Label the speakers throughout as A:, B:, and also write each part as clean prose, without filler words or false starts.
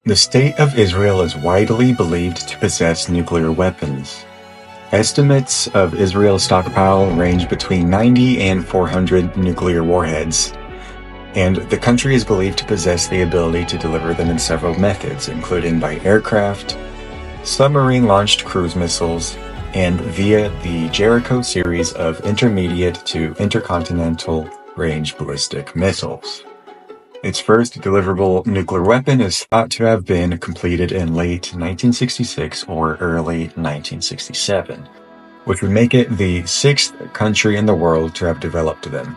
A: The State of Israel is widely believed to possess nuclear weapons. Estimates of Israel's stockpile range between 90 and 400 nuclear warheads, and the country is believed to possess the ability to deliver them in several methods, including by aircraft, submarine-launched cruise missiles, and via the Jericho series of intermediate to intercontinental range ballistic missiles. Its first deliverable nuclear weapon is thought to have been completed in late 1966 or early 1967, which would make it the sixth country in the world to have developed them.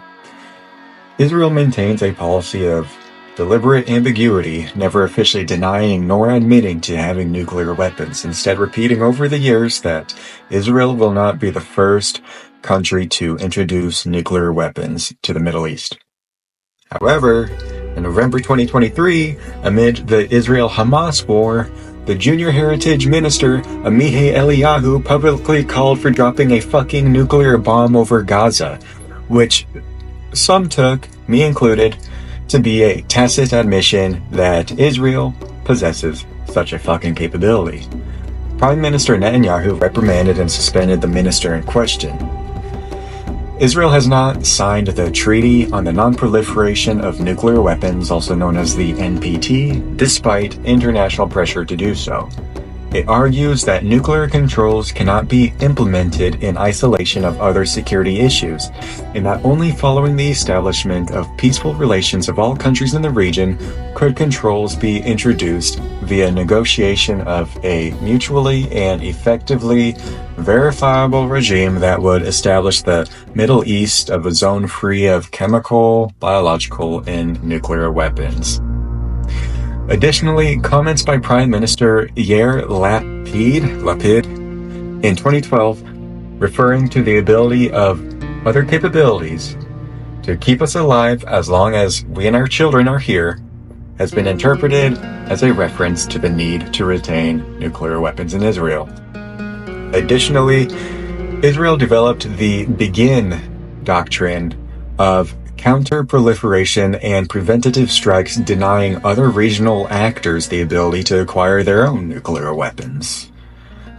A: Israel maintains a policy of deliberate ambiguity, never officially denying nor admitting to having nuclear weapons, instead repeating over the years that Israel will not be the first country to introduce nuclear weapons to the Middle East. However, in November 2023, amid the Israel-Hamas war, the junior heritage minister, Amichai Eliyahu, publicly called for dropping a fucking nuclear bomb over Gaza, which some took, me included, to be a tacit admission that Israel possesses such a fucking capability. Prime Minister Netanyahu reprimanded and suspended the minister in question. Israel has not signed the Treaty on the Non-Proliferation of Nuclear Weapons, also known as the NPT, despite international pressure to do so. It argues that nuclear controls cannot be implemented in isolation of other security issues, and that only following the establishment of peaceful relations of all countries in the region could controls be introduced via negotiation of a mutually and effectively verifiable regime that would establish the Middle East of a zone free of chemical, biological, and nuclear weapons. Additionally, comments by Prime Minister Yair Lapid in 2012, referring to the ability of other capabilities to keep us alive as long as we and our children are here, has been interpreted as a reference to the need to retain nuclear weapons in Israel. Additionally, Israel developed the Begin Doctrine of counter-proliferation and preventative strikes, denying other regional actors the ability to acquire their own nuclear weapons.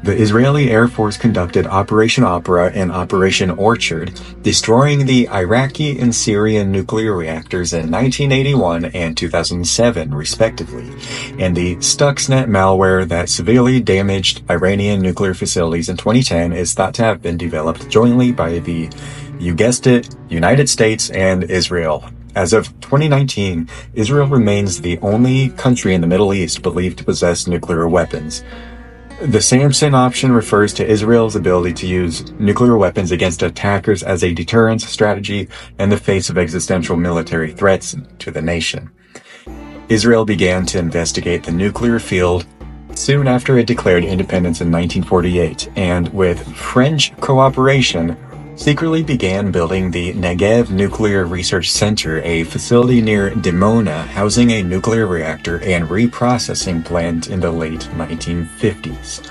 A: The Israeli Air Force conducted Operation Opera and Operation Orchard, destroying the Iraqi and Syrian nuclear reactors in 1981 and 2007, respectively, and the Stuxnet malware that severely damaged Iranian nuclear facilities in 2010 is thought to have been developed jointly by the, you guessed it, United States and Israel. As of 2019, Israel remains the only country in the Middle East believed to possess nuclear weapons. The Samson Option refers to Israel's ability to use nuclear weapons against attackers as a deterrence strategy in the face of existential military threats to the nation. Israel began to investigate the nuclear field soon after it declared independence in 1948, and with French cooperation, secretly began building the Negev Nuclear Research Center, a facility near Dimona housing a nuclear reactor and reprocessing plant in the late 1950s.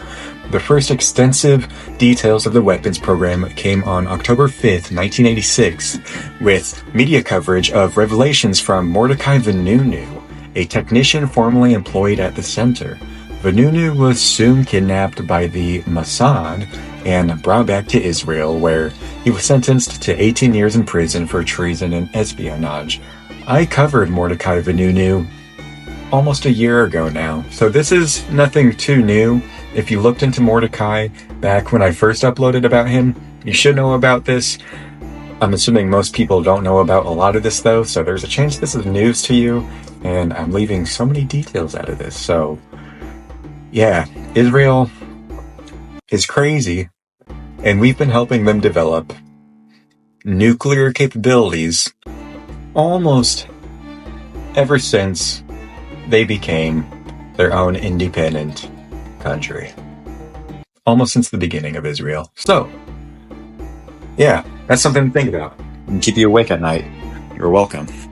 A: The first extensive details of the weapons program came on October 5th, 1986, with media coverage of revelations from Mordechai Vanunu, a technician formerly employed at the center. Vanunu was soon kidnapped by the Mossad and brought back to Israel, where he was sentenced to 18 years in prison for treason and espionage. I covered Mordechai Vanunu almost a year ago now, so this is nothing too new. If you looked into Mordechai back when I first uploaded about him, you should know about this. I'm assuming most people don't know about a lot of this though, so there's a chance this is news to you, and I'm leaving so many details out of this. So yeah, Israel is crazy, and we've been helping them develop nuclear capabilities almost ever since they became their own independent country. Almost since the beginning of Israel. So, yeah, that's something to think about and keep you awake at night. You're welcome.